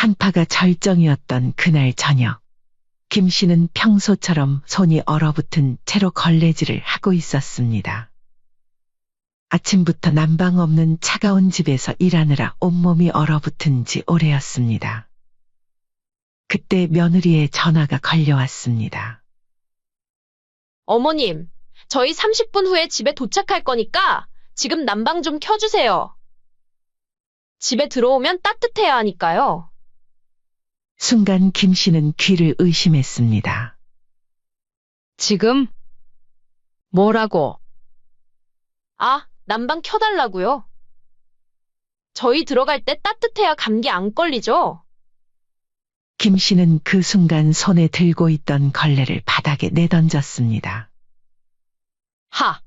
한파가 절정이었던 그날 저녁, 김 씨는 평소처럼 손이 얼어붙은 채로 걸레질을 하고 있었습니다. 아침부터 난방 없는 차가운 집에서 일하느라 온몸이 얼어붙은 지 오래였습니다. 그때 며느리의 전화가 걸려왔습니다. 어머님, 저희 30분 후에 집에 도착할 거니까 지금 난방 좀 켜주세요. 집에 들어오면 따뜻해야 하니까요. 순간 김 씨는 귀를 의심했습니다. 지금? 뭐라고? 아, 난방 켜달라고요. 저희 들어갈 때 따뜻해야 감기 안 걸리죠? 김 씨는 그 순간 손에 들고 있던 걸레를 바닥에 내던졌습니다. 하!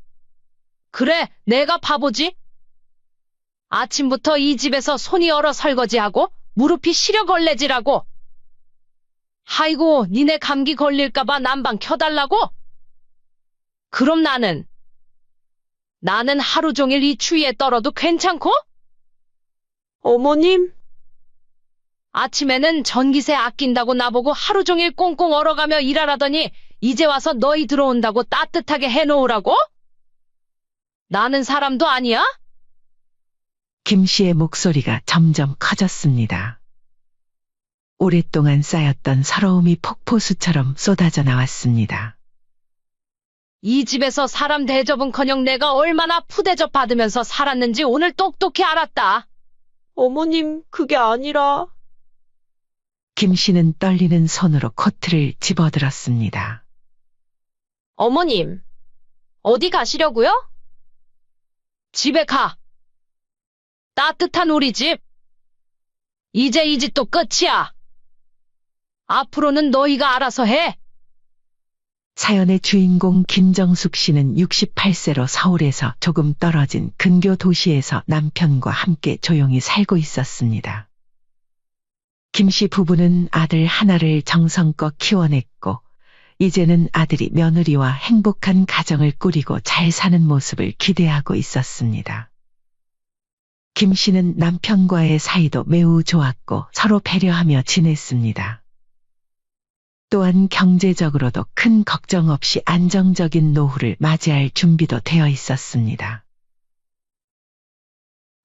그래, 내가 바보지? 아침부터 이 집에서 손이 얼어 설거지하고 무릎이 시려 걸레질하고. 아이고, 니네 감기 걸릴까봐 난방 켜달라고? 그럼 나는 하루 종일 이 추위에 떨어도 괜찮고? 어머님, 아침에는 전기세 아낀다고 나보고 하루 종일 꽁꽁 얼어가며 일하라더니 이제 와서 너희 들어온다고 따뜻하게 해놓으라고? 나는 사람도 아니야? 김 씨의 목소리가 점점 커졌습니다. 오랫동안 쌓였던 서러움이 폭포수처럼 쏟아져 나왔습니다. 이 집에서 사람 대접은커녕 내가 얼마나 푸대접 받으면서 살았는지 오늘 똑똑히 알았다. 어머님, 그게 아니라. 김 씨는 떨리는 손으로 코트를 집어들었습니다. 어머님, 어디 가시려고요? 집에 가. 따뜻한 우리 집. 이제 이 집도 끝이야. 앞으로는 너희가 알아서 해. 사연의 주인공 김정숙 씨는 68세로 서울에서 조금 떨어진 근교 도시에서 남편과 함께 조용히 살고 있었습니다. 김 씨 부부는 아들 하나를 정성껏 키워냈고 이제는 아들이 며느리와 행복한 가정을 꾸리고 잘 사는 모습을 기대하고 있었습니다. 김 씨는 남편과의 사이도 매우 좋았고 서로 배려하며 지냈습니다. 또한 경제적으로도 큰 걱정 없이 안정적인 노후를 맞이할 준비도 되어 있었습니다.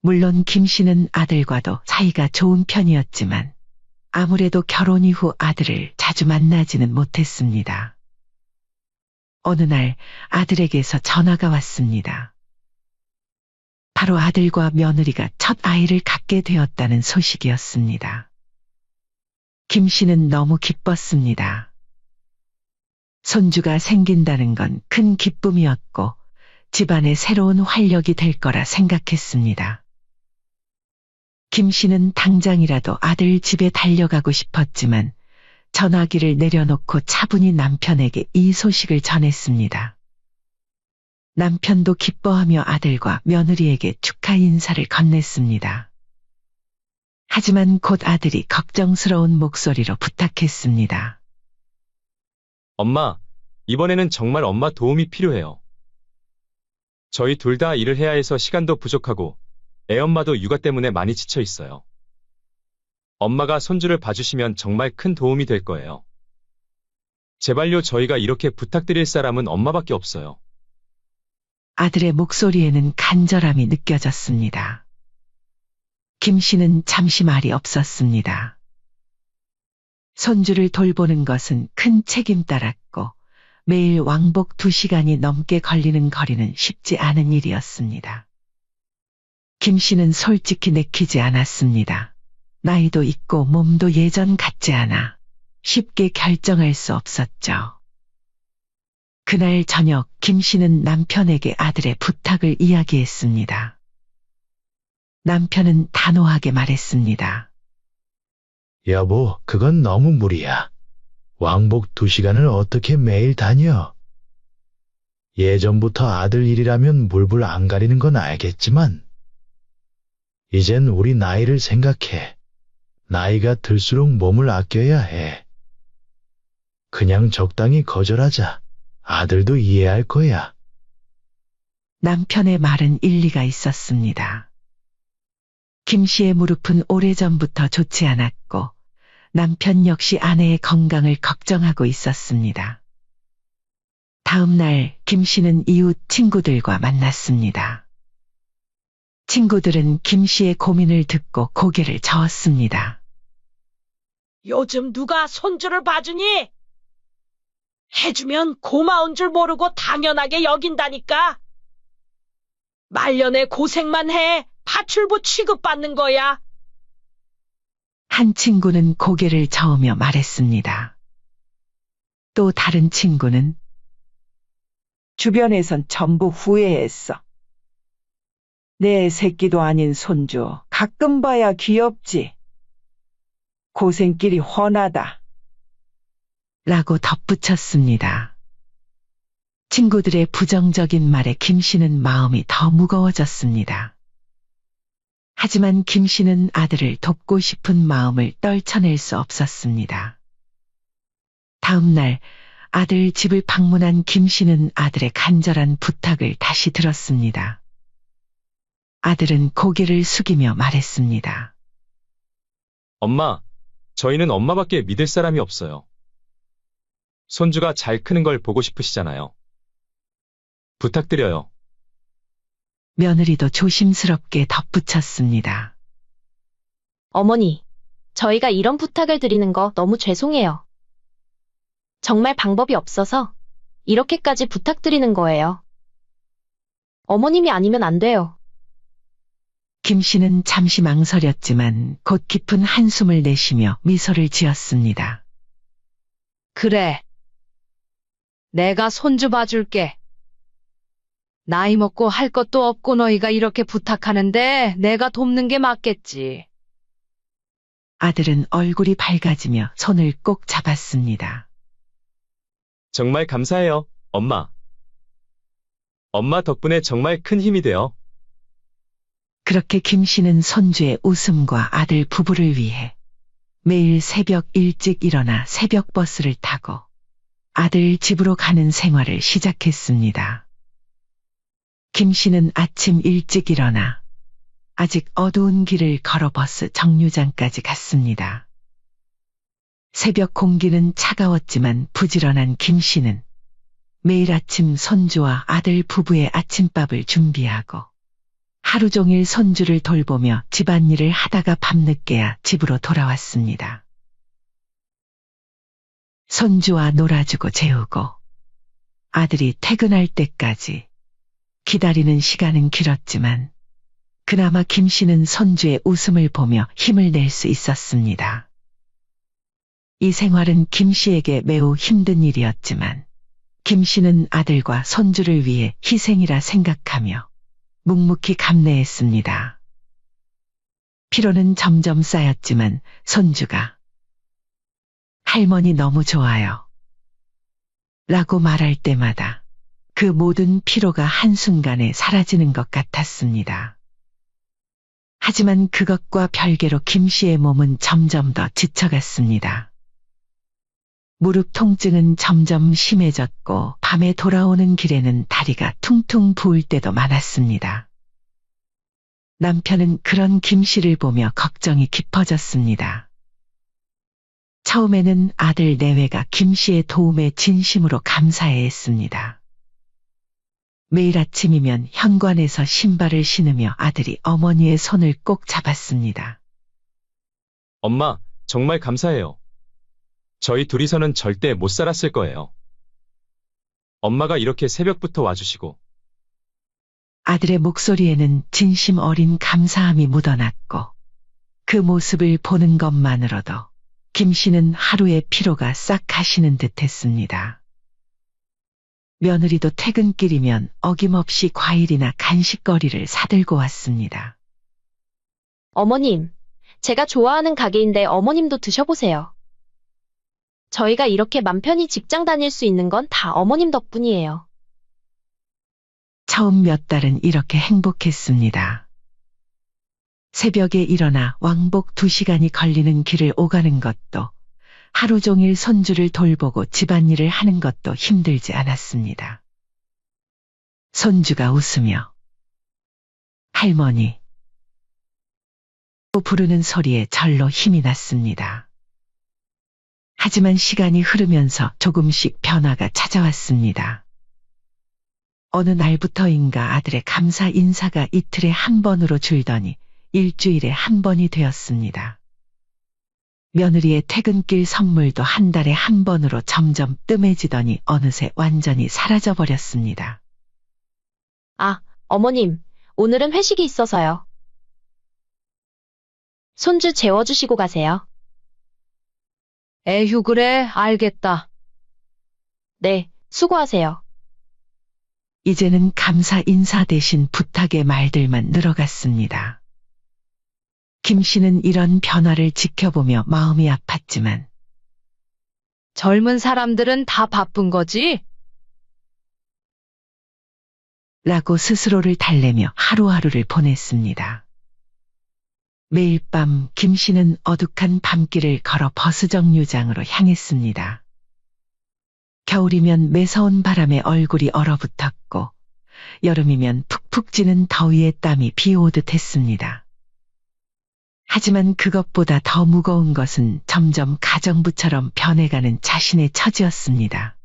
물론 김 씨는 아들과도 사이가 좋은 편이었지만 아무래도 결혼 이후 아들을 자주 만나지는 못했습니다. 어느 날 아들에게서 전화가 왔습니다. 바로 아들과 며느리가 첫 아이를 갖게 되었다는 소식이었습니다. 김 씨는 너무 기뻤습니다. 손주가 생긴다는 건 큰 기쁨이었고 집안에 새로운 활력이 될 거라 생각했습니다. 김 씨는 당장이라도 아들 집에 달려가고 싶었지만 전화기를 내려놓고 차분히 남편에게 이 소식을 전했습니다. 남편도 기뻐하며 아들과 며느리에게 축하 인사를 건넸습니다. 하지만 곧 아들이 걱정스러운 목소리로 부탁했습니다. 엄마, 이번에는 정말 엄마 도움이 필요해요. 저희 둘 다 일을 해야 해서 시간도 부족하고 애엄마도 육아 때문에 많이 지쳐 있어요. 엄마가 손주를 봐주시면 정말 큰 도움이 될 거예요. 제발요, 저희가 이렇게 부탁드릴 사람은 엄마밖에 없어요. 아들의 목소리에는 간절함이 느껴졌습니다. 김 씨는 잠시 말이 없었습니다. 손주를 돌보는 것은 큰 책임 따랐고 매일 왕복 2시간이 넘게 걸리는 거리는 쉽지 않은 일이었습니다. 김 씨는 솔직히 내키지 않았습니다. 나이도 있고 몸도 예전 같지 않아 쉽게 결정할 수 없었죠. 그날 저녁 김 씨는 남편에게 아들의 부탁을 이야기했습니다. 남편은 단호하게 말했습니다. 여보, 그건 너무 무리야. 왕복 2시간을 어떻게 매일 다녀? 예전부터 아들 일이라면 물불 안 가리는 건 알겠지만 이젠 우리 나이를 생각해. 나이가 들수록 몸을 아껴야 해. 그냥 적당히 거절하자. 아들도 이해할 거야. 남편의 말은 일리가 있었습니다. 김 씨의 무릎은 오래전부터 좋지 않았고 남편 역시 아내의 건강을 걱정하고 있었습니다. 다음 날 김 씨는 이웃 친구들과 만났습니다. 친구들은 김 씨의 고민을 듣고 고개를 저었습니다. 요즘 누가 손주를 봐주니? 해주면 고마운 줄 모르고 당연하게 여긴다니까. 말년에 고생만 해 파출부 취급받는 거야. 한 친구는 고개를 저으며 말했습니다. 또 다른 친구는 주변에선 전부 후회했어. 내 새끼도 아닌 손주, 가끔 봐야 귀엽지. 고생길이 훤하다. 라고 덧붙였습니다. 친구들의 부정적인 말에 김 씨는 마음이 더 무거워졌습니다. 하지만 김 씨는 아들을 돕고 싶은 마음을 떨쳐낼 수 없었습니다. 다음 날 아들 집을 방문한 김 씨는 아들의 간절한 부탁을 다시 들었습니다. 아들은 고개를 숙이며 말했습니다. 엄마, 저희는 엄마밖에 믿을 사람이 없어요. 손주가 잘 크는 걸 보고 싶으시잖아요. 부탁드려요. 며느리도 조심스럽게 덧붙였습니다. 어머니, 저희가 이런 부탁을 드리는 거 너무 죄송해요. 정말 방법이 없어서 이렇게까지 부탁드리는 거예요. 어머님이 아니면 안 돼요. 김 씨는 잠시 망설였지만 곧 깊은 한숨을 내쉬며 미소를 지었습니다. 그래. 내가 손주 봐줄게. 나이 먹고 할 것도 없고 너희가 이렇게 부탁하는데 내가 돕는 게 맞겠지. 아들은 얼굴이 밝아지며 손을 꼭 잡았습니다. 정말 감사해요, 엄마. 엄마 덕분에 정말 큰 힘이 돼요. 그렇게 김 씨는 손주의 웃음과 아들 부부를 위해 매일 새벽 일찍 일어나 새벽 버스를 타고 아들 집으로 가는 생활을 시작했습니다. 김 씨는 아침 일찍 일어나 아직 어두운 길을 걸어 버스 정류장까지 갔습니다. 새벽 공기는 차가웠지만 부지런한 김 씨는 매일 아침 손주와 아들 부부의 아침밥을 준비하고 하루 종일 손주를 돌보며 집안일을 하다가 밤늦게야 집으로 돌아왔습니다. 손주와 놀아주고 재우고 아들이 퇴근할 때까지 기다리는 시간은 길었지만 그나마 김 씨는 손주의 웃음을 보며 힘을 낼 수 있었습니다. 이 생활은 김 씨에게 매우 힘든 일이었지만 김 씨는 아들과 손주를 위해 희생이라 생각하며 묵묵히 감내했습니다. 피로는 점점 쌓였지만 손주가 할머니 너무 좋아요. 라고 말할 때마다 그 모든 피로가 한순간에 사라지는 것 같았습니다. 하지만 그것과 별개로 김 씨의 몸은 점점 더 지쳐갔습니다. 무릎 통증은 점점 심해졌고 밤에 돌아오는 길에는 다리가 퉁퉁 부을 때도 많았습니다. 남편은 그런 김 씨를 보며 걱정이 깊어졌습니다. 처음에는 아들 내외가 김 씨의 도움에 진심으로 감사해 했습니다. 매일 아침이면 현관에서 신발을 신으며 아들이 어머니의 손을 꼭 잡았습니다. 엄마, 정말 감사해요. 저희 둘이서는 절대 못 살았을 거예요. 엄마가 이렇게 새벽부터 와주시고. 아들의 목소리에는 진심 어린 감사함이 묻어났고 그 모습을 보는 것만으로도 김 씨는 하루의 피로가 싹 가시는 듯 했습니다. 며느리도 퇴근길이면 어김없이 과일이나 간식거리를 사들고 왔습니다. 어머님, 제가 좋아하는 가게인데 어머님도 드셔보세요. 저희가 이렇게 맘 편히 직장 다닐 수 있는 건 다 어머님 덕분이에요. 처음 몇 달은 이렇게 행복했습니다. 새벽에 일어나 왕복 2시간이 걸리는 길을 오가는 것도 하루 종일 손주를 돌보고 집안일을 하는 것도 힘들지 않았습니다. 손주가 웃으며 할머니 부르는 소리에 절로 힘이 났습니다. 하지만 시간이 흐르면서 조금씩 변화가 찾아왔습니다. 어느 날부터인가 아들의 감사 인사가 이틀에 한 번으로 줄더니 일주일에 한 번이 되었습니다. 며느리의 퇴근길 선물도 한 달에 한 번으로 점점 뜸해지더니 어느새 완전히 사라져버렸습니다. 아, 어머님, 오늘은 회식이 있어서요. 손주 재워주시고 가세요. 에휴, 그래, 알겠다. 네, 수고하세요. 이제는 감사 인사 대신 부탁의 말들만 늘어갔습니다. 김 씨는 이런 변화를 지켜보며 마음이 아팠지만 젊은 사람들은 다 바쁜 거지? 라고 스스로를 달래며 하루하루를 보냈습니다. 매일 밤 김 씨는 어둑한 밤길을 걸어 버스정류장으로 향했습니다. 겨울이면 매서운 바람에 얼굴이 얼어붙었고 여름이면 푹푹 찌는 더위에 땀이 비오듯 했습니다. 하지만 그것보다 더 무거운 것은 점점 가정부처럼 변해가는 자신의 처지였습니다.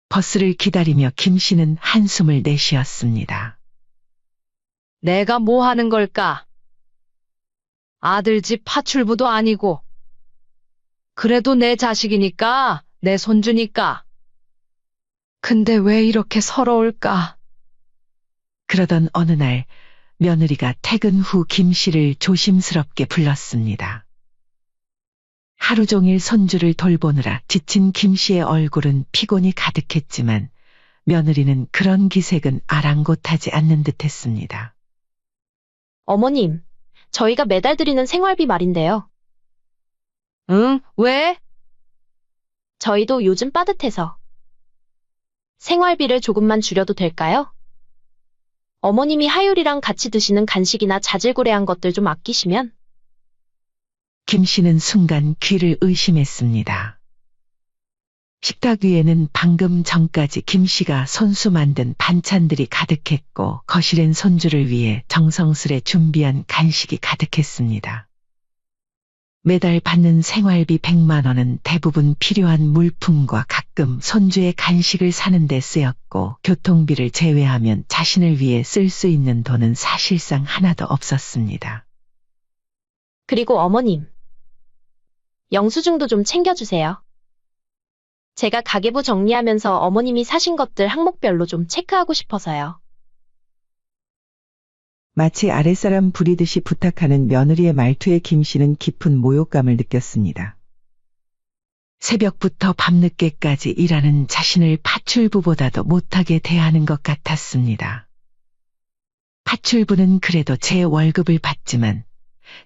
버스를 기다리며 김 씨는 한숨을 내쉬었습니다. 내가 뭐 하는 걸까? 아들 집 파출부도 아니고. 그래도 내 자식이니까, 내 손주니까. 근데 왜 이렇게 서러울까? 그러던 어느 날 며느리가 퇴근 후 김 씨를 조심스럽게 불렀습니다. 하루 종일 손주를 돌보느라 지친 김 씨의 얼굴은 피곤이 가득했지만 며느리는 그런 기색은 아랑곳하지 않는 듯했습니다. 어머님, 저희가 매달 드리는 생활비 말인데요. 응, 왜? 저희도 요즘 빠듯해서. 생활비를 조금만 줄여도 될까요? 어머님이 하율이랑 같이 드시는 간식이나 자질구레한 것들 좀 아끼시면. 김 씨는 순간 귀를 의심했습니다. 식탁 위에는 방금 전까지 김 씨가 손수 만든 반찬들이 가득했고 거실엔 손주를 위해 정성스레 준비한 간식이 가득했습니다. 매달 받는 생활비 100만 원은 대부분 필요한 물품과 가끔 손주의 간식을 사는 데 쓰였고 교통비를 제외하면 자신을 위해 쓸 수 있는 돈은 사실상 하나도 없었습니다. 그리고 어머님, 영수증도 좀 챙겨주세요. 제가 가계부 정리하면서 어머님이 사신 것들 항목별로 좀 체크하고 싶어서요. 마치 아랫사람 부리듯이 부탁하는 며느리의 말투에 김 씨는 깊은 모욕감을 느꼈습니다. 새벽부터 밤늦게까지 일하는 자신을 파출부보다도 못하게 대하는 것 같았습니다. 파출부는 그래도 제 월급을 받지만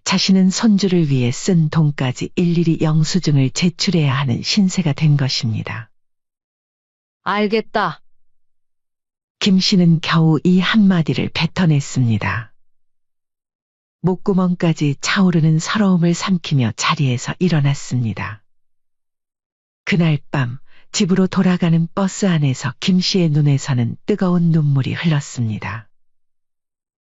자신은 손주를 위해 쓴 돈까지 일일이 영수증을 제출해야 하는 신세가 된 것입니다. 알겠다. 김 씨는 겨우 이 한마디를 뱉어냈습니다. 목구멍까지 차오르는 서러움을 삼키며 자리에서 일어났습니다. 그날 밤 집으로 돌아가는 버스 안에서 김 씨의 눈에서는 뜨거운 눈물이 흘렀습니다.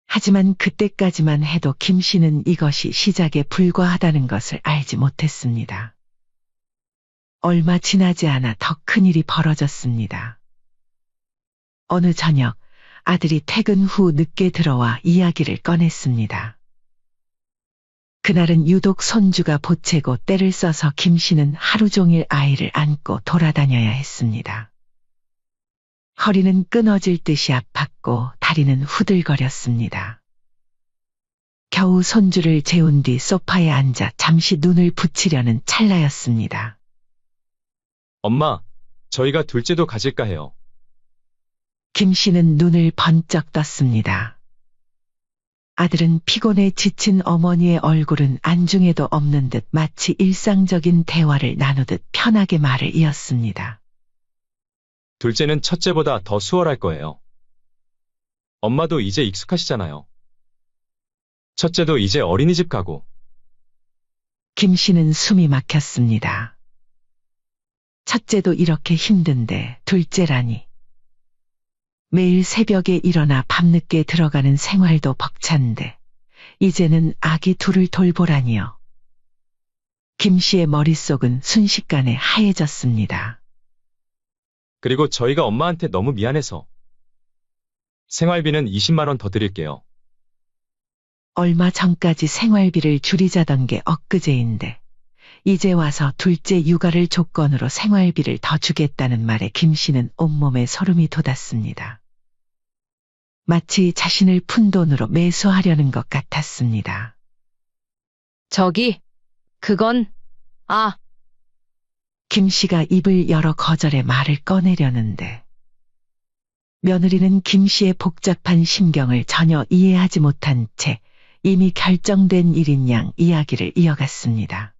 하지만 그때까지만 해도 김 씨는 이것이 시작에 불과하다는 것을 알지 못했습니다. 얼마 지나지 않아 더 큰 일이 벌어졌습니다. 어느 저녁 아들이 퇴근 후 늦게 들어와 이야기를 꺼냈습니다. 그날은 유독 손주가 보채고 때를 써서 김 씨는 하루 종일 아이를 안고 돌아다녀야 했습니다. 허리는 끊어질 듯이 아팠고 다리는 후들거렸습니다. 겨우 손주를 재운 뒤 소파에 앉아 잠시 눈을 붙이려는 찰나였습니다. 엄마, 저희가 둘째도 가질까 해요. 김 씨는 눈을 번쩍 떴습니다. 아들은 피곤해 지친 어머니의 얼굴은 안중에도 없는 듯 마치 일상적인 대화를 나누듯 편하게 말을 이었습니다. 둘째는 첫째보다 더 수월할 거예요. 엄마도 이제 익숙하시잖아요. 첫째도 이제 어린이집 가고. 김 씨는 숨이 막혔습니다. 첫째도 이렇게 힘든데 둘째라니. 매일 새벽에 일어나 밤늦게 들어가는 생활도 벅찬데 이제는 아기 둘을 돌보라니요. 김 씨의 머릿속은 순식간에 하얘졌습니다. 그리고 저희가 엄마한테 너무 미안해서 생활비는 20만 원 더 드릴게요. 얼마 전까지 생활비를 줄이자던 게 엊그제인데 이제 와서 둘째 육아를 조건으로 생활비를 더 주겠다는 말에 김 씨는 온몸에 소름이 돋았습니다. 마치 자신을 푼돈으로 매수하려는 것 같았습니다. 그건, 김 씨가 입을 열어 거절의 말을 꺼내려는데 며느리는 김 씨의 복잡한 심경을 전혀 이해하지 못한 채 이미 결정된 일인 양 이야기를 이어갔습니다.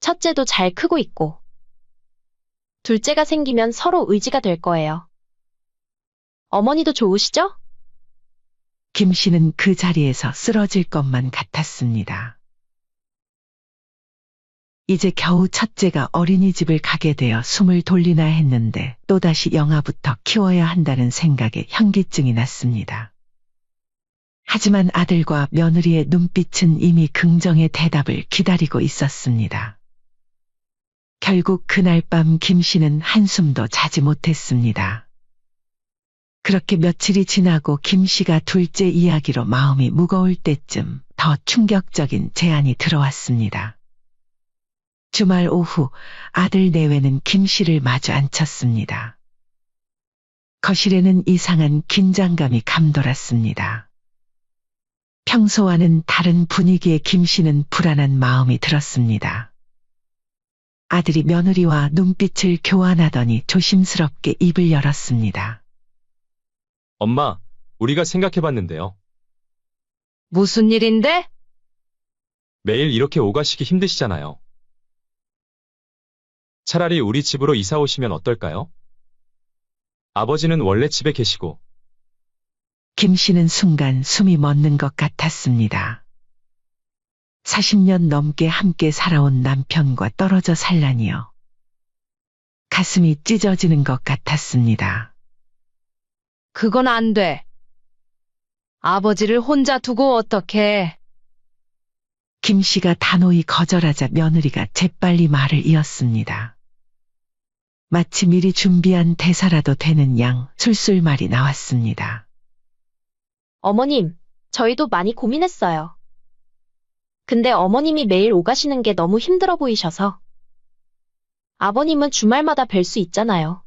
첫째도 잘 크고 있고, 둘째가 생기면 서로 의지가 될 거예요. 어머니도 좋으시죠? 김 씨는 그 자리에서 쓰러질 것만 같았습니다. 이제 겨우 첫째가 어린이집을 가게 되어 숨을 돌리나 했는데 또다시 영아부터 키워야 한다는 생각에 현기증이 났습니다. 하지만 아들과 며느리의 눈빛은 이미 긍정의 대답을 기다리고 있었습니다. 결국 그날 밤 김 씨는 한숨도 자지 못했습니다. 그렇게 며칠이 지나고 김 씨가 둘째 이야기로 마음이 무거울 때쯤 더 충격적인 제안이 들어왔습니다. 주말 오후 아들 내외는 김 씨를 마주 앉혔습니다. 거실에는 이상한 긴장감이 감돌았습니다. 평소와는 다른 분위기에 김 씨는 불안한 마음이 들었습니다. 아들이 며느리와 눈빛을 교환하더니 조심스럽게 입을 열었습니다. 엄마, 우리가 생각해봤는데요. 무슨 일인데? 매일 이렇게 오가시기 힘드시잖아요. 차라리 우리 집으로 이사 오시면 어떨까요? 아버지는 원래 집에 계시고. 김 씨는 순간 숨이 멎는 것 같았습니다. 40년 넘게 함께 살아온 남편과 떨어져 살라니요. 가슴이 찢어지는 것 같았습니다. 그건 안 돼. 아버지를 혼자 두고 어떡해. 김 씨가 단호히 거절하자 며느리가 재빨리 말을 이었습니다. 마치 미리 준비한 대사라도 되는 양 술술말이 나왔습니다. 어머님, 저희도 많이 고민했어요. 근데 어머님이 매일 오가시는 게 너무 힘들어 보이셔서. 아버님은 주말마다 뵐 수 있잖아요.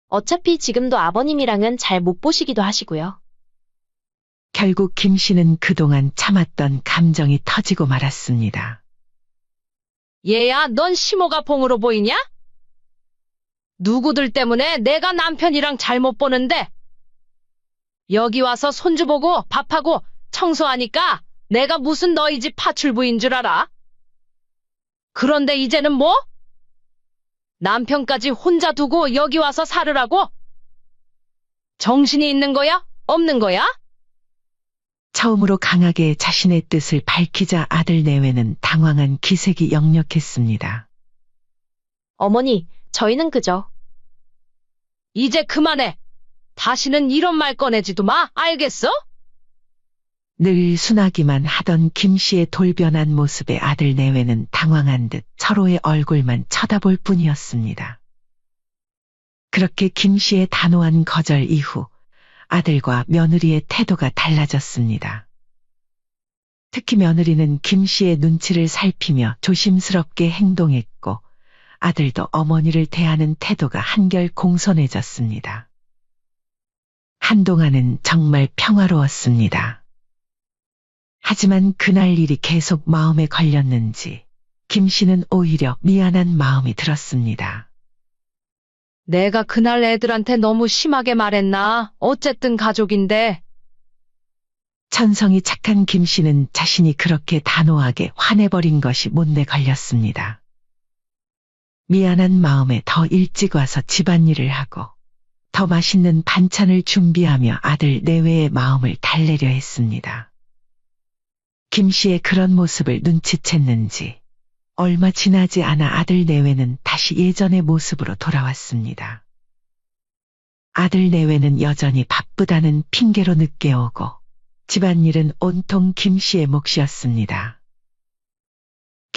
어차피 지금도 아버님이랑은 잘 못 보시기도 하시고요. 결국 김 씨는 그동안 참았던 감정이 터지고 말았습니다. 얘야, 넌 심호가 봉으로 보이냐? 누구들 때문에 내가 남편이랑 잘못 보는데 여기 와서 손주 보고 밥하고 청소하니까 내가 무슨 너희 집 파출부인 줄 알아? 그런데 이제는 뭐? 남편까지 혼자 두고 여기 와서 살으라고? 정신이 있는 거야? 없는 거야? 처음으로 강하게 자신의 뜻을 밝히자 아들 내외는 당황한 기색이 역력했습니다. 어머니, 저희는 그저 이제 그만해. 다시는 이런 말 꺼내지도 마, 알겠어? 늘 순하기만 하던 김 씨의 돌변한 모습에 아들 내외는 당황한 듯 서로의 얼굴만 쳐다볼 뿐이었습니다. 그렇게 김 씨의 단호한 거절 이후 아들과 며느리의 태도가 달라졌습니다. 특히 며느리는 김 씨의 눈치를 살피며 조심스럽게 행동했고 아들도 어머니를 대하는 태도가 한결 공손해졌습니다. 한동안은 정말 평화로웠습니다. 하지만 그날 일이 계속 마음에 걸렸는지 김 씨는 오히려 미안한 마음이 들었습니다. 내가 그날 애들한테 너무 심하게 말했나? 어쨌든 가족인데. 천성이 착한 김 씨는 자신이 그렇게 단호하게 화내버린 것이 못내 걸렸습니다. 미안한 마음에 더 일찍 와서 집안일을 하고 더 맛있는 반찬을 준비하며 아들 내외의 마음을 달래려 했습니다. 김 씨의 그런 모습을 눈치챘는지 얼마 지나지 않아 아들 내외는 다시 예전의 모습으로 돌아왔습니다. 아들 내외는 여전히 바쁘다는 핑계로 늦게 오고 집안일은 온통 김 씨의 몫이었습니다.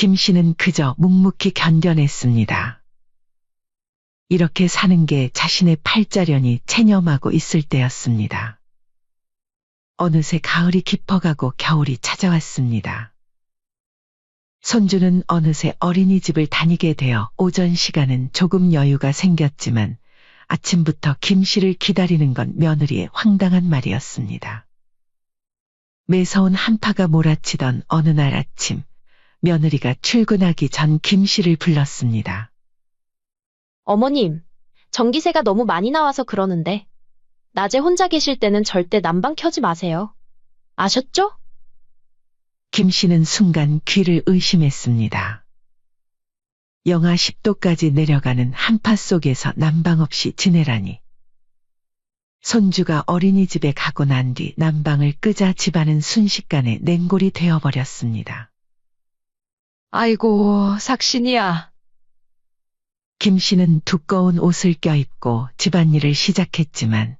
김 씨는 그저 묵묵히 견뎌냈습니다. 이렇게 사는 게 자신의 팔자련이 체념하고 있을 때였습니다. 어느새 가을이 깊어가고 겨울이 찾아왔습니다. 손주는 어느새 어린이집을 다니게 되어 오전 시간은 조금 여유가 생겼지만 아침부터 김 씨를 기다리는 건 며느리의 황당한 말이었습니다. 매서운 한파가 몰아치던 어느 날 아침, 며느리가 출근하기 전 김 씨를 불렀습니다. 어머님, 전기세가 너무 많이 나와서 그러는데, 낮에 혼자 계실 때는 절대 난방 켜지 마세요. 아셨죠? 김 씨는 순간 귀를 의심했습니다. 영하 10도까지 내려가는 한파 속에서 난방 없이 지내라니. 손주가 어린이집에 가고 난 뒤 난방을 끄자 집안은 순식간에 냉골이 되어버렸습니다. 아이고, 삭신이야. 김 씨는 두꺼운 옷을 껴입고 집안일을 시작했지만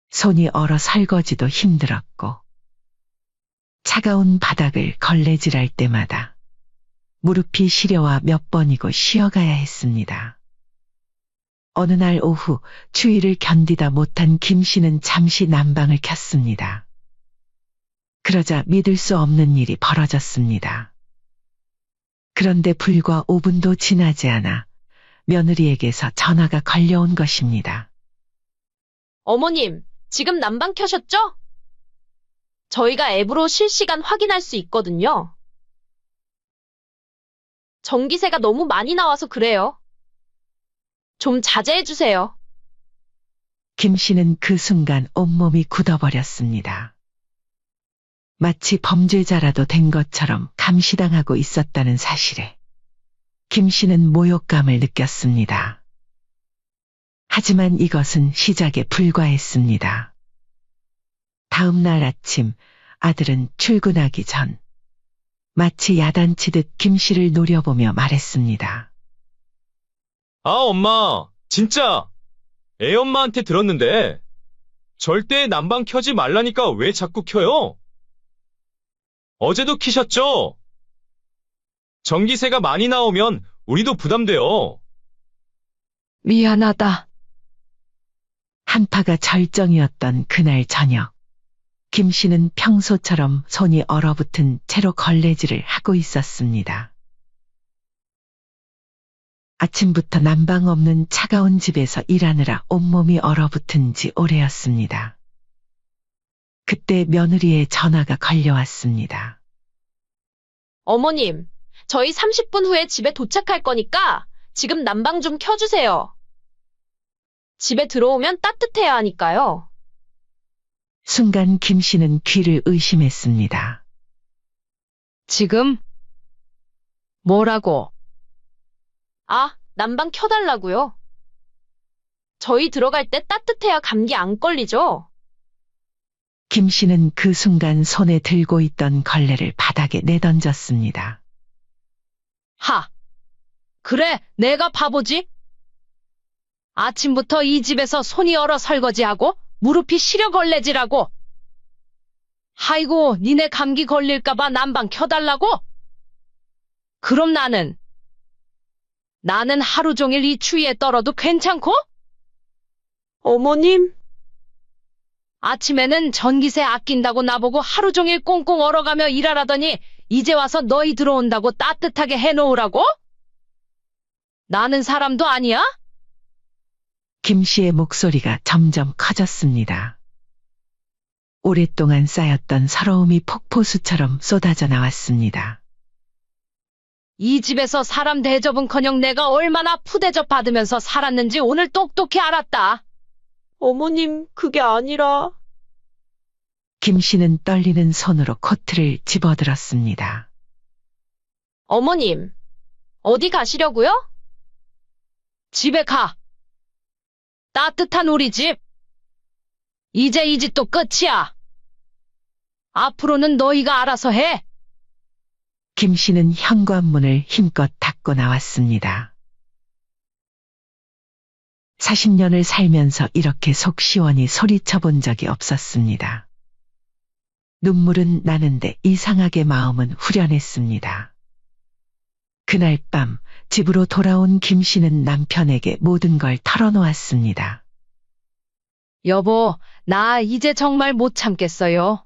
손이 얼어 설거지도 힘들었고 차가운 바닥을 걸레질할 때마다 무릎이 시려와 몇 번이고 쉬어가야 했습니다. 어느 날 오후 추위를 견디다 못한 김 씨는 잠시 난방을 켰습니다. 그러자 믿을 수 없는 일이 벌어졌습니다. 그런데 불과 5분도 지나지 않아 며느리에게서 전화가 걸려온 것입니다. 어머님, 지금 난방 켜셨죠? 저희가 앱으로 실시간 확인할 수 있거든요. 전기세가 너무 많이 나와서 그래요. 좀 자제해주세요. 김 씨는 그 순간 온몸이 굳어버렸습니다. 마치 범죄자라도 된 것처럼 감시당하고 있었다는 사실에 김 씨는 모욕감을 느꼈습니다. 하지만 이것은 시작에 불과했습니다. 다음 날 아침 아들은 출근하기 전 마치 야단치듯 김 씨를 노려보며 말했습니다. 아, 엄마, 진짜 애엄마한테 들었는데 절대 난방 켜지 말라니까 왜 자꾸 켜요? 어제도 키셨죠? 전기세가 많이 나오면 우리도 부담돼요. 미안하다. 한파가 절정이었던 그날 저녁, 김 씨는 평소처럼 손이 얼어붙은 채로 걸레질을 하고 있었습니다. 아침부터 난방 없는 차가운 집에서 일하느라 온몸이 얼어붙은 지 오래였습니다. 그때 며느리의 전화가 걸려왔습니다. 어머님, 저희 30분 후에 집에 도착할 거니까 지금 난방 좀 켜주세요. 집에 들어오면 따뜻해야 하니까요. 순간 김 씨는 귀를 의심했습니다. 지금? 뭐라고? 아, 난방 켜달라고요. 저희 들어갈 때 따뜻해야 감기 안 걸리죠? 김 씨는 그 순간 손에 들고 있던 걸레를 바닥에 내던졌습니다. 하! 그래, 내가 바보지? 아침부터 이 집에서 손이 얼어 설거지하고 무릎이 시려 걸레질하고. 아이고, 니네 감기 걸릴까봐 난방 켜달라고? 그럼 나는 하루 종일 이 추위에 떨어도 괜찮고? 어머님, 아침에는 전기세 아낀다고 나보고 하루 종일 꽁꽁 얼어가며 일하라더니 이제 와서 너희 들어온다고 따뜻하게 해놓으라고? 나는 사람도 아니야? 김 씨의 목소리가 점점 커졌습니다. 오랫동안 쌓였던 서러움이 폭포수처럼 쏟아져 나왔습니다. 이 집에서 사람 대접은커녕 내가 얼마나 푸대접 받으면서 살았는지 오늘 똑똑히 알았다. 어머님, 그게 아니라. 김 씨는 떨리는 손으로 코트를 집어들었습니다. 어머님, 어디 가시려고요? 집에 가. 따뜻한 우리 집. 이제 이 집도 끝이야. 앞으로는 너희가 알아서 해. 김 씨는 현관문을 힘껏 닫고 나왔습니다. 40년을 살면서 이렇게 속 시원히 소리쳐 본 적이 없었습니다. 눈물은 나는데 이상하게 마음은 후련했습니다. 그날 밤 집으로 돌아온 김 씨는 남편에게 모든 걸 털어놓았습니다. 여보, 나 이제 정말 못 참겠어요.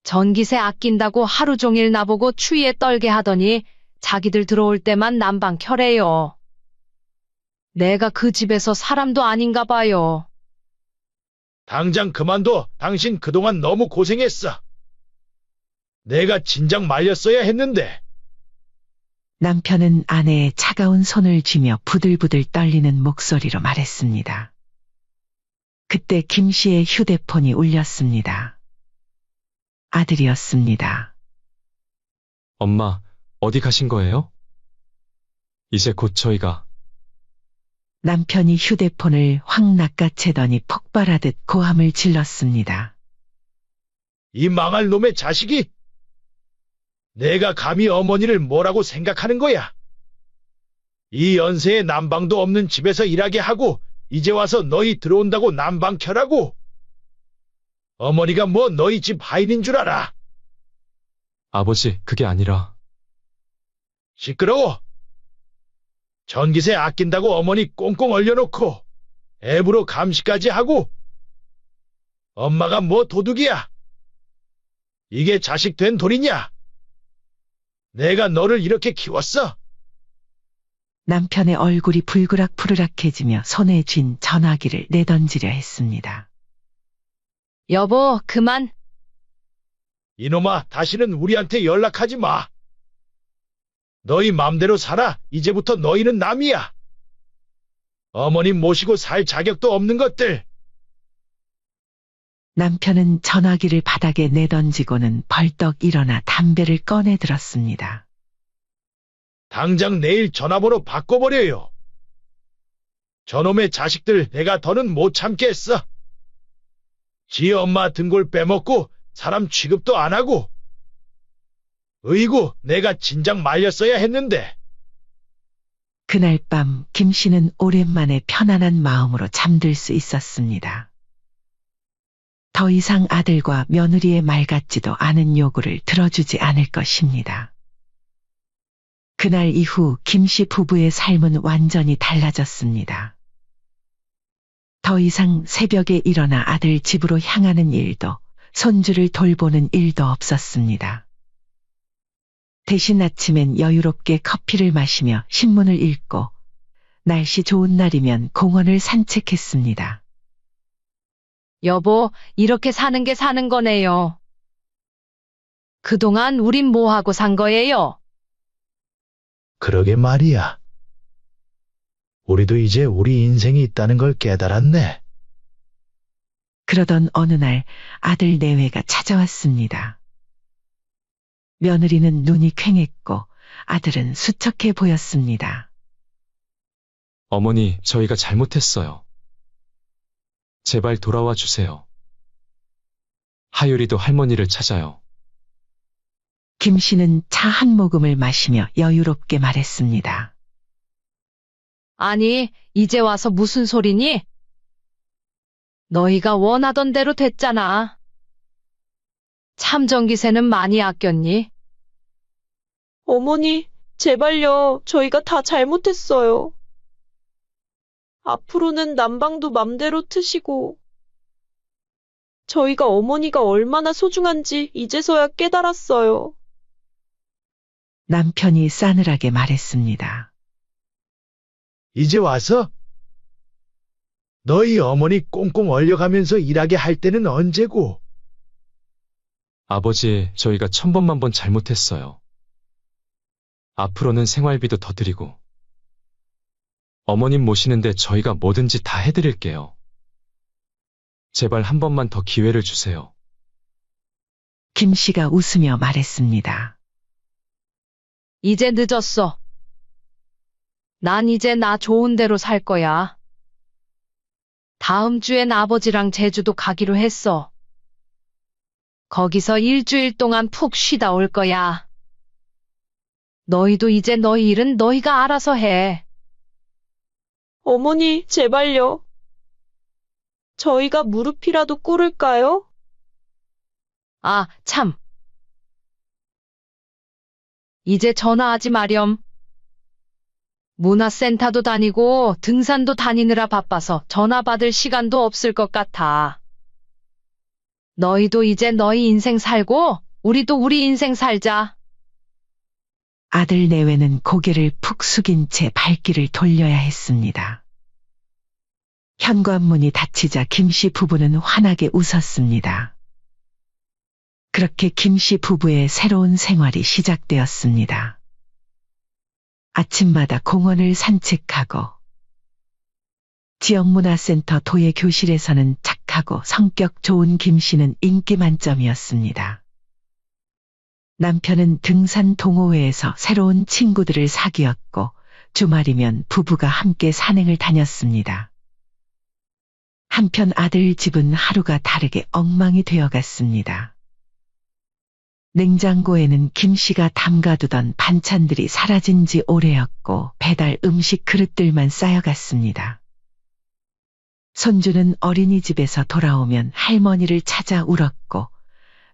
전기세 아낀다고 하루 종일 나보고 추위에 떨게 하더니 자기들 들어올 때만 난방 켜래요. 내가 그 집에서 사람도 아닌가 봐요. 당장 그만둬. 당신 그동안 너무 고생했어. 내가 진작 말렸어야 했는데. 남편은 아내의 차가운 손을 쥐며 부들부들 떨리는 목소리로 말했습니다. 그때 김 씨의 휴대폰이 울렸습니다. 아들이었습니다. 엄마, 어디 가신 거예요? 이제 곧 저희가. 남편이 휴대폰을 확 낚아채더니 폭발하듯 고함을 질렀습니다. 이 망할 놈의 자식이! 내가 감히 어머니를 뭐라고 생각하는 거야? 이 연세에 난방도 없는 집에서 일하게 하고 이제 와서 너희 들어온다고 난방 켜라고? 어머니가 뭐 너희 집 하인인 줄 알아? 아버지, 그게 아니라. 시끄러워! 전기세 아낀다고 어머니 꽁꽁 얼려놓고 앱으로 감시까지 하고 엄마가 뭐 도둑이야? 이게 자식 된 돈이냐? 내가 너를 이렇게 키웠어? 남편의 얼굴이 불그락푸르락해지며 손에 쥔 전화기를 내던지려 했습니다. 여보, 그만. 이놈아, 다시는 우리한테 연락하지 마. 너희 맘대로 살아. 이제부터 너희는 남이야. 어머님 모시고 살 자격도 없는 것들. 남편은 전화기를 바닥에 내던지고는 벌떡 일어나 담배를 꺼내 들었습니다. 당장 내일 전화번호 바꿔버려요. 저놈의 자식들 내가 더는 못 참겠어. 지 엄마 등골 빼먹고 사람 취급도 안 하고. 으이구, 내가 진작 말렸어야 했는데. 그날 밤 김 씨는 오랜만에 편안한 마음으로 잠들 수 있었습니다. 더 이상 아들과 며느리의 말 같지도 않은 요구를 들어주지 않을 것입니다. 그날 이후 김 씨 부부의 삶은 완전히 달라졌습니다. 더 이상 새벽에 일어나 아들 집으로 향하는 일도, 손주를 돌보는 일도 없었습니다. 대신 아침엔 여유롭게 커피를 마시며 신문을 읽고, 날씨 좋은 날이면 공원을 산책했습니다. 여보, 이렇게 사는 게 사는 거네요. 그동안 우린 뭐 하고 산 거예요? 그러게 말이야. 우리도 이제 우리 인생이 있다는 걸 깨달았네. 그러던 어느 날 아들 내외가 찾아왔습니다. 며느리는 눈이 퀭했고 아들은 수척해 보였습니다. 어머니, 저희가 잘못했어요. 제발 돌아와 주세요. 하율이도 할머니를 찾아요. 김 씨는 차 한 모금을 마시며 여유롭게 말했습니다. 아니, 이제 와서 무슨 소리니? 너희가 원하던 대로 됐잖아. 참전기세는 많이 아꼈니? 어머니, 제발요. 저희가 다 잘못했어요. 앞으로는 난방도 맘대로 트시고. 저희가 어머니가 얼마나 소중한지 이제서야 깨달았어요. 남편이 싸늘하게 말했습니다. 이제 와서? 너희 어머니 꽁꽁 얼려가면서 일하게 할 때는 언제고? 아버지, 저희가 1000번만번 잘못했어요. 앞으로는 생활비도 더 드리고. 어머님 모시는데 저희가 뭐든지 다 해드릴게요. 제발 한 번만 더 기회를 주세요. 김 씨가 웃으며 말했습니다. 이제 늦었어. 난 이제 나 좋은 대로 살 거야. 다음 주엔 아버지랑 제주도 가기로 했어. 거기서 일주일 동안 푹 쉬다 올 거야. 너희도 이제 너희 일은 너희가 알아서 해. 어머니, 제발요. 저희가 무릎이라도 꿇을까요? 아, 참. 이제 전화하지 마렴. 문화센터도 다니고 등산도 다니느라 바빠서 전화 받을 시간도 없을 것 같아. 너희도 이제 너희 인생 살고 우리도 우리 인생 살자. 아들 내외는 고개를 푹 숙인 채 발길을 돌려야 했습니다. 현관문이 닫히자 김씨 부부는 환하게 웃었습니다. 그렇게 김씨 부부의 새로운 생활이 시작되었습니다. 아침마다 공원을 산책하고 지역문화센터 도예 교실에서는 착하고 성격 좋은 김씨는 인기 만점이었습니다. 남편은 등산 동호회에서 새로운 친구들을 사귀었고 주말이면 부부가 함께 산행을 다녔습니다. 한편 아들 집은 하루가 다르게 엉망이 되어갔습니다. 냉장고에는 김씨가 담가두던 반찬들이 사라진 지 오래였고 배달 음식 그릇들만 쌓여갔습니다. 손주는 어린이집에서 돌아오면 할머니를 찾아 울었고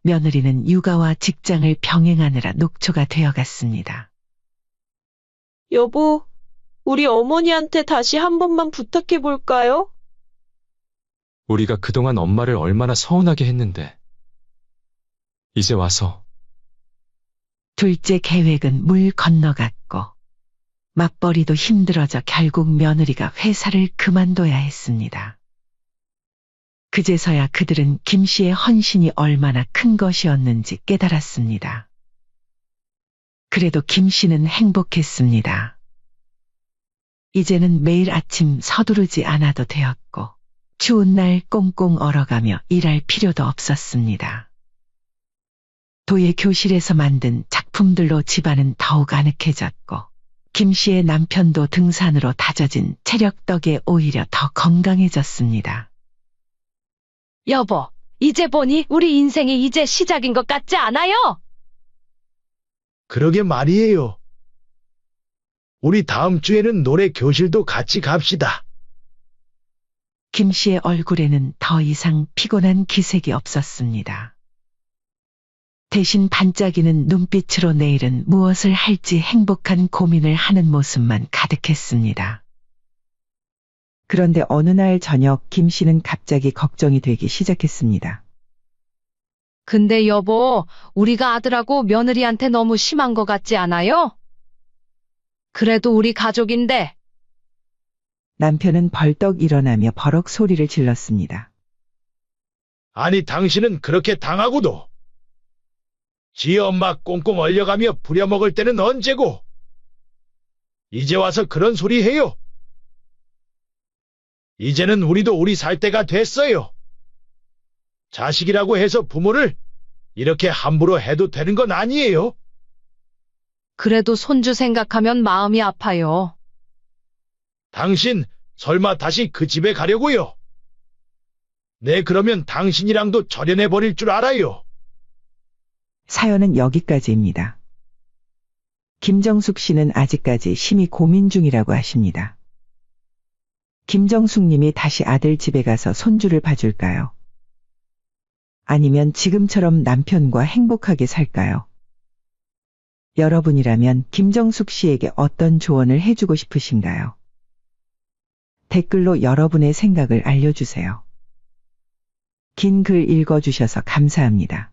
며느리는 육아와 직장을 병행하느라 녹초가 되어갔습니다. 여보, 우리 어머니한테 다시 한 번만 부탁해 볼까요? 우리가 그동안 엄마를 얼마나 서운하게 했는데. 이제 와서. 둘째 계획은 물 건너갔고 맞벌이도 힘들어져 결국 며느리가 회사를 그만둬야 했습니다. 그제서야 그들은 김씨의 헌신이 얼마나 큰 것이었는지 깨달았습니다. 그래도 김씨는 행복했습니다. 이제는 매일 아침 서두르지 않아도 되었고 추운 날 꽁꽁 얼어가며 일할 필요도 없었습니다. 도예 교실에서 만든 작품들로 집안은 더욱 아늑해졌고 김씨의 남편도 등산으로 다져진 체력 덕에 오히려 더 건강해졌습니다. 여보, 이제 보니 우리 인생이 이제 시작인 것 같지 않아요? 그러게 말이에요. 우리 다음 주에는 노래 교실도 같이 갑시다. 김씨의 얼굴에는 더 이상 피곤한 기색이 없었습니다. 대신 반짝이는 눈빛으로 내일은 무엇을 할지 행복한 고민을 하는 모습만 가득했습니다. 그런데 어느 날 저녁 김씨는 갑자기 걱정이 되기 시작했습니다. 근데 여보, 우리가 아들하고 며느리한테 너무 심한 것 같지 않아요? 그래도 우리 가족인데. 남편은 벌떡 일어나며 버럭 소리를 질렀습니다. 아니 당신은 그렇게 당하고도 지 엄마 꽁꽁 얼려가며 부려먹을 때는 언제고 이제 와서 그런 소리 해요. 이제는 우리도 우리 살 때가 됐어요. 자식이라고 해서 부모를 이렇게 함부로 해도 되는 건 아니에요. 그래도 손주 생각하면 마음이 아파요. 당신 설마 다시 그 집에 가려고요? 네, 그러면 당신이랑도 절연해버릴 줄 알아요. 사연은 여기까지입니다. 김정숙 씨는 아직까지 심히 고민 중이라고 하십니다. 김정숙 님이 다시 아들 집에 가서 손주를 봐줄까요? 아니면 지금처럼 남편과 행복하게 살까요? 여러분이라면 김정숙 씨에게 어떤 조언을 해주고 싶으신가요? 댓글로 여러분의 생각을 알려주세요. 긴 글 읽어주셔서 감사합니다.